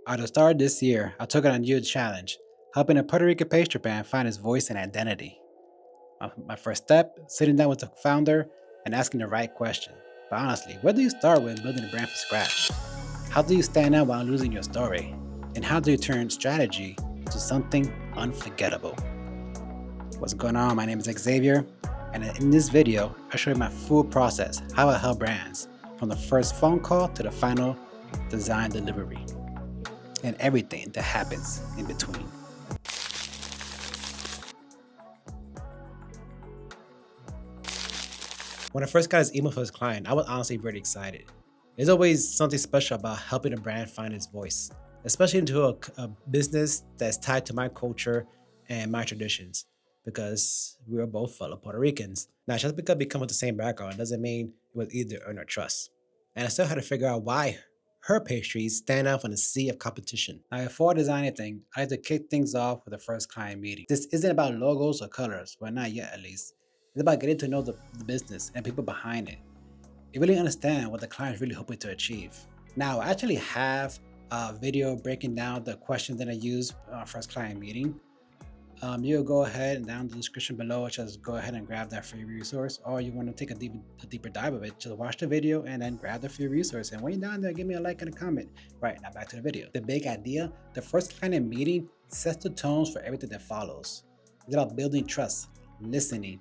At the start of this year, I took on a new challenge, helping a Puerto Rican pastry brand find its voice and identity. My first step, sitting down with the founder and asking the right question. But honestly, where do you start when building a brand from scratch? How do you stand out while losing your story? And how do you turn strategy to something unforgettable? What's going on? My name is Xavier, and in this video, I show you my full process, how I help brands, from the first phone call to the final design delivery, and everything that happens in between. When I first got his email for his client, I was honestly very excited. There's always something special about helping a brand find its voice, especially into a business that's tied to my culture and my traditions, because we were both fellow Puerto Ricans. Now, just because we come with the same background doesn't mean it was either earn our trust. And I still had to figure out why her pastries stand out from the sea of competition. Now, before I design anything, I had to kick things off with the first client meeting. This isn't about logos or colors, well, not yet at least. It's about getting to know the business and people behind it. You really understand what the client is really hoping to achieve. Now, I actually have a video breaking down the questions that I use on our first client meeting. You'll go ahead and down in the description below, just go ahead and grab that free resource, or you want to take a deeper dive of it, just watch the video and then grab the free resource. And when you're down there, give me a like and a comment. Right, now back to the video. The big idea, the first client meeting sets the tones for everything that follows. It's about building trust, listening,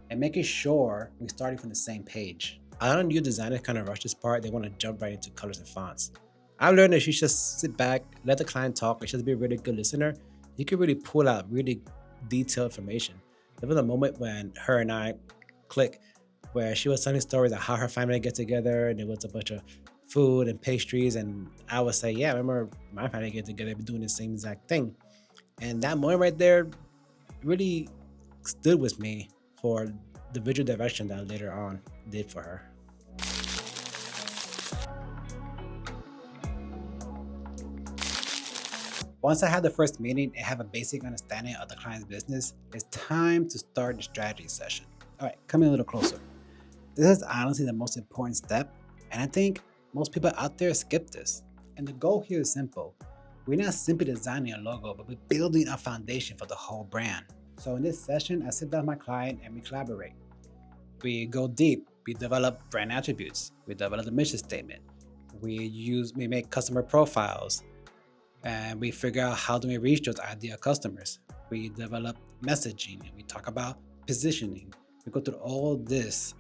and making sure we're starting from the same page. A lot of new designers kind of rush this part. They want to jump right into colors and fonts. I've learned that you just sit back, let the client talk, and just be a really good listener. You can really pull out really detailed information. There was a moment when her and I clicked where she was telling stories of how her family get together, and there was a bunch of food and pastries, and I would say, yeah, I remember my family get together doing the same exact thing. And that moment right there really stood with me for the visual direction that I later on did for her. Once I have the first meeting and have a basic understanding of the client's business, it's time to start the strategy session. All right, come in a little closer. This is honestly the most important step, and I think most people out there skip this. And the goal here is simple. We're not simply designing a logo, but we're building a foundation for the whole brand. So in this session, I sit down with my client and we collaborate. We go deep. We develop brand attributes. We develop the mission statement. We make customer profiles, and we figure out how do we reach those ideal customers. We develop messaging and we talk about positioning. We go through all this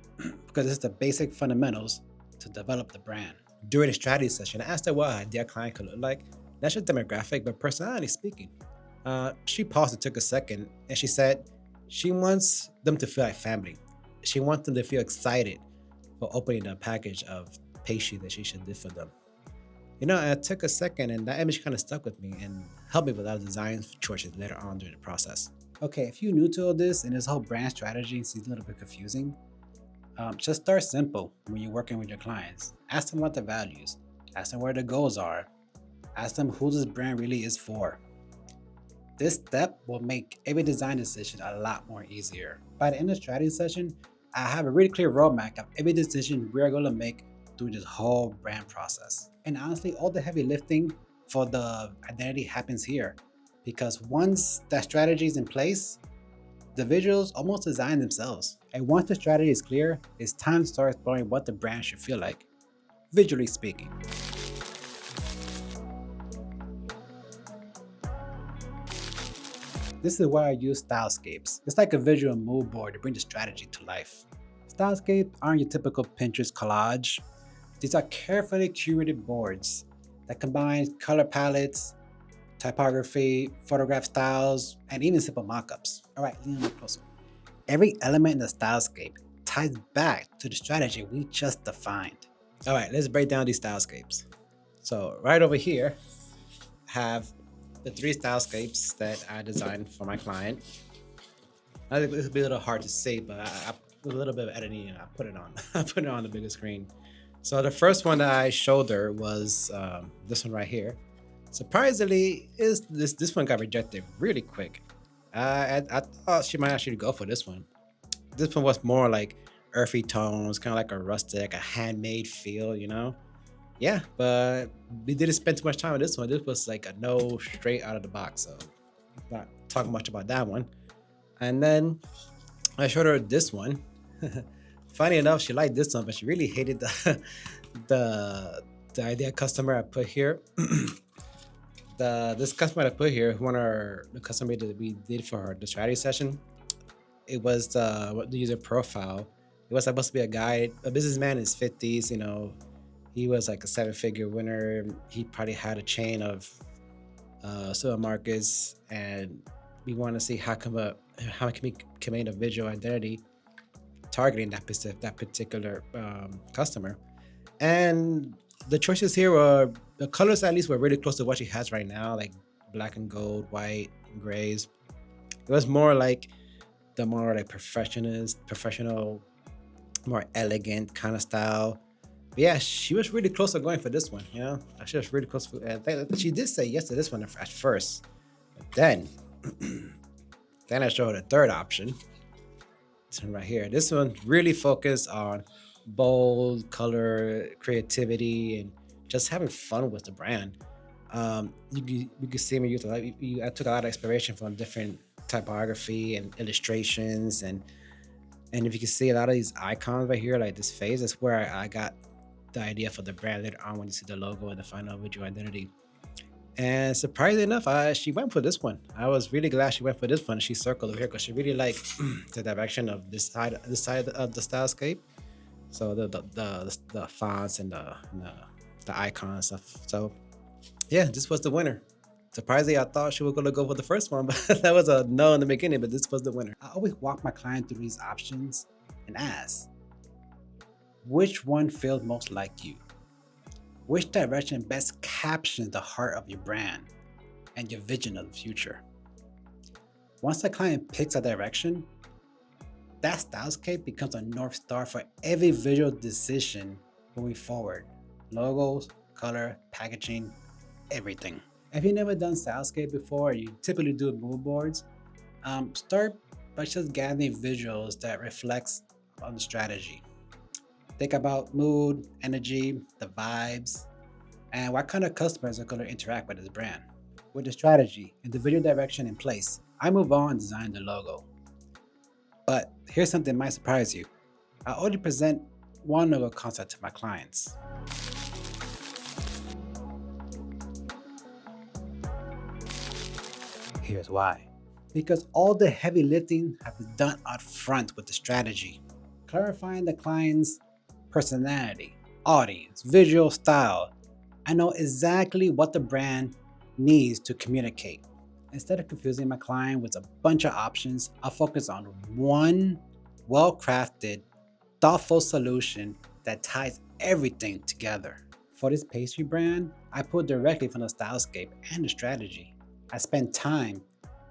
because it's the basic fundamentals to develop the brand. During the strategy session, I asked her what her ideal client could look like, not just demographic, but personality speaking. She paused and took a second, and she said she wants them to feel like family. She wants them to feel excited for opening a package of pastry that she should do for them. You know, it took a second, and that image kind of stuck with me and helped me with our design choices later on during the process. Okay, if you're new to all this and this whole brand strategy seems a little bit confusing, just start simple when you're working with your clients. Ask them what their values, ask them where their goals are, ask them who this brand really is for. This step will make every design decision a lot more easier. By the end of the strategy session, I have a really clear roadmap of every decision we're going to make through this whole brand process. And honestly, all the heavy lifting for the identity happens here, because once that strategy is in place, the visuals almost design themselves. And once the strategy is clear, it's time to start exploring what the brand should feel like, visually speaking. This is why I use Stylescapes. It's like a visual mood board to bring the strategy to life. Stylescapes aren't your typical Pinterest collage. These are carefully curated boards that combine color palettes, typography, photograph styles, and even simple mockups. All right, lean a little closer. Every element in the Stylescape ties back to the strategy we just defined. All right, let's break down these Stylescapes. So right over here, have the 3 Stylescapes that I designed for my client. I think this will be a little hard to see, but with a little bit of editing, and I put it on. I put it on the bigger screen. So the first one that I showed her was this one right here. Surprisingly, this one got rejected really quick. I thought she might actually go for this one. This one was more like earthy tones, kind of like a rustic, a handmade feel, you know? Yeah, but we didn't spend too much time on this one. This was like a no straight out of the box. So not talking much about that one. And then I showed her this one. Funny enough, she liked this one, but she really hated the the idea customer I put here. This customer I put here, the customer that we did for her the strategy session. It was the user profile. It was supposed to be a guy, a businessman in his 50s. He was like a seven-figure winner. He probably had a chain of supermarkets, and we want to see how can we create a visual identity targeting that particular customer. And the choices here were the colors at least were really close to what she has right now, like black and gold, white, and grays. It was more like the more like professional, more elegant kind of style. But yeah, she was really close to going for this one. She was really close. She did say yes to this one at first, but then, then I showed her the third option. This one right here. This one really focused on bold color, creativity, and just having fun with the brand. You could see me use a lot. I took a lot of inspiration from different typography and illustrations, and if you can see a lot of these icons right here, like this phase, that's where I got the idea for the brand later on when you see the logo and the final visual identity. And surprisingly enough, she went for this one. I was really glad she went for this one. She circled over here because she really liked the direction of this side of the stylescape. So the fonts and the icons and stuff. So yeah, this was the winner. Surprisingly, I thought she was gonna go for the first one, but that was a no in the beginning. But this was the winner. I always walk my client through these options and ask, which one feels most like you? Which direction best captures the heart of your brand and your vision of the future? Once the client picks a direction, that stylescape becomes a North Star for every visual decision moving forward. Logos, color, packaging, everything. If you've never done stylescape before, you typically do mood boards, start by just gathering visuals that reflects on the strategy. Think about mood, energy, the vibes, and what kind of customers are going to interact with this brand. With the strategy and the visual direction in place, I move on and design the logo. But here's something that might surprise you. I only present one logo concept to my clients. Here's why. Because all the heavy lifting has been done up front with the strategy, clarifying the client's personality, audience, visual style. I know exactly what the brand needs to communicate. Instead of confusing my client with a bunch of options, I'll focus on one well-crafted, thoughtful solution that ties everything together. For this pastry brand, I pulled directly from the stylescape and the strategy. I spent time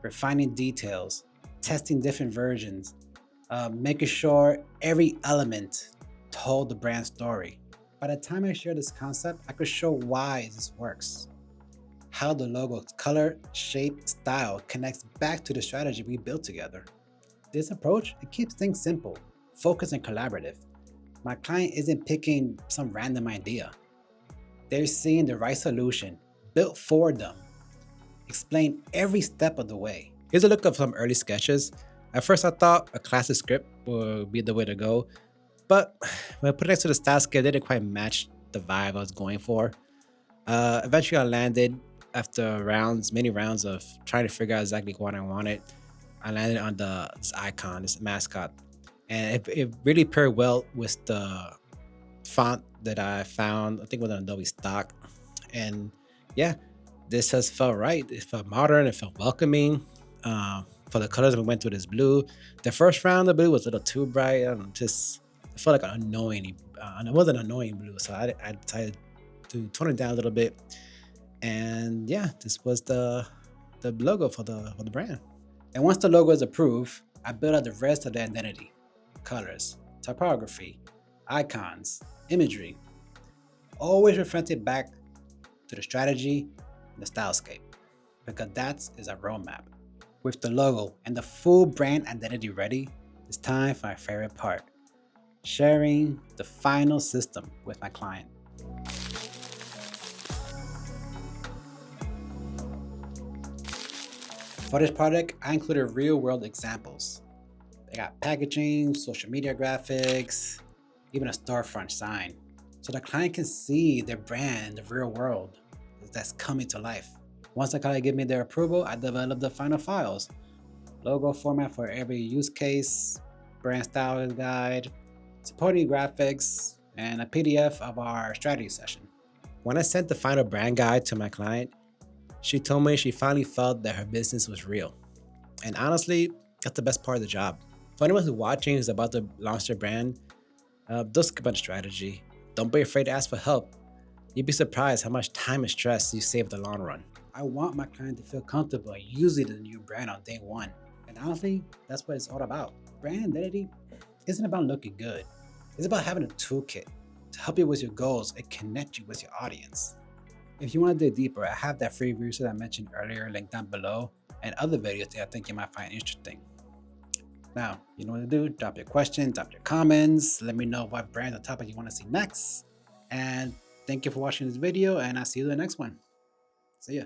refining details, testing different versions, making sure every element told the brand story. By the time I share this concept, I could show why this works, how the logo's color, shape, style connects back to the strategy we built together. This approach, it keeps things simple, focused, and collaborative. My client isn't picking some random idea. They're seeing the right solution built for them, explain every step of the way. Here's a look of some early sketches. At first I thought a classic script would be the way to go, but when I put it next to the stylescape, it didn't quite match the vibe I was going for. Eventually I landed after many rounds of trying to figure out exactly what I wanted. I landed on this icon, this mascot, and it really paired well with the font that I found. I think it was an Adobe stock, and yeah, this has felt right. It felt modern. It felt welcoming. For the colors, we went with this blue. The first round, the blue was a little too bright. It felt like an annoying, and it wasn't annoying blue, so I decided to tone it down a little bit. And yeah, this was the logo for the brand. And once the logo is approved, I built out the rest of the identity: colors, typography, icons, imagery, always reflected back to the strategy and the stylescape, because that is a roadmap. With the logo and the full brand identity ready, it's time for my favorite part: sharing the final system with my client. For this product, I included real world examples. They got packaging, social media graphics, even a storefront sign. So the client can see their brand in the real world that's coming to life. Once the client give me their approval, I develop the final files. Logo format for every use case, brand style guide, supporting graphics, and a PDF of our strategy session. When I sent the final brand guide to my client, she told me she finally felt that her business was real. And honestly, that's the best part of the job. For anyone who's watching who's about to launch their brand, don't skip on strategy. Don't be afraid to ask for help. You'd be surprised how much time and stress you save in the long run. I want my client to feel comfortable using the new brand on day one. And honestly, that's what it's all about. Brand identity isn't about looking good. It's about having a toolkit to help you with your goals and connect you with your audience. If you want to dig deeper, I have that free resource I mentioned earlier linked down below and other videos that I think you might find interesting. Now, you know what to do. Drop your questions, drop your comments. Let me know what brand or topic you want to see next. And thank you for watching this video, and I'll see you in the next one. See ya.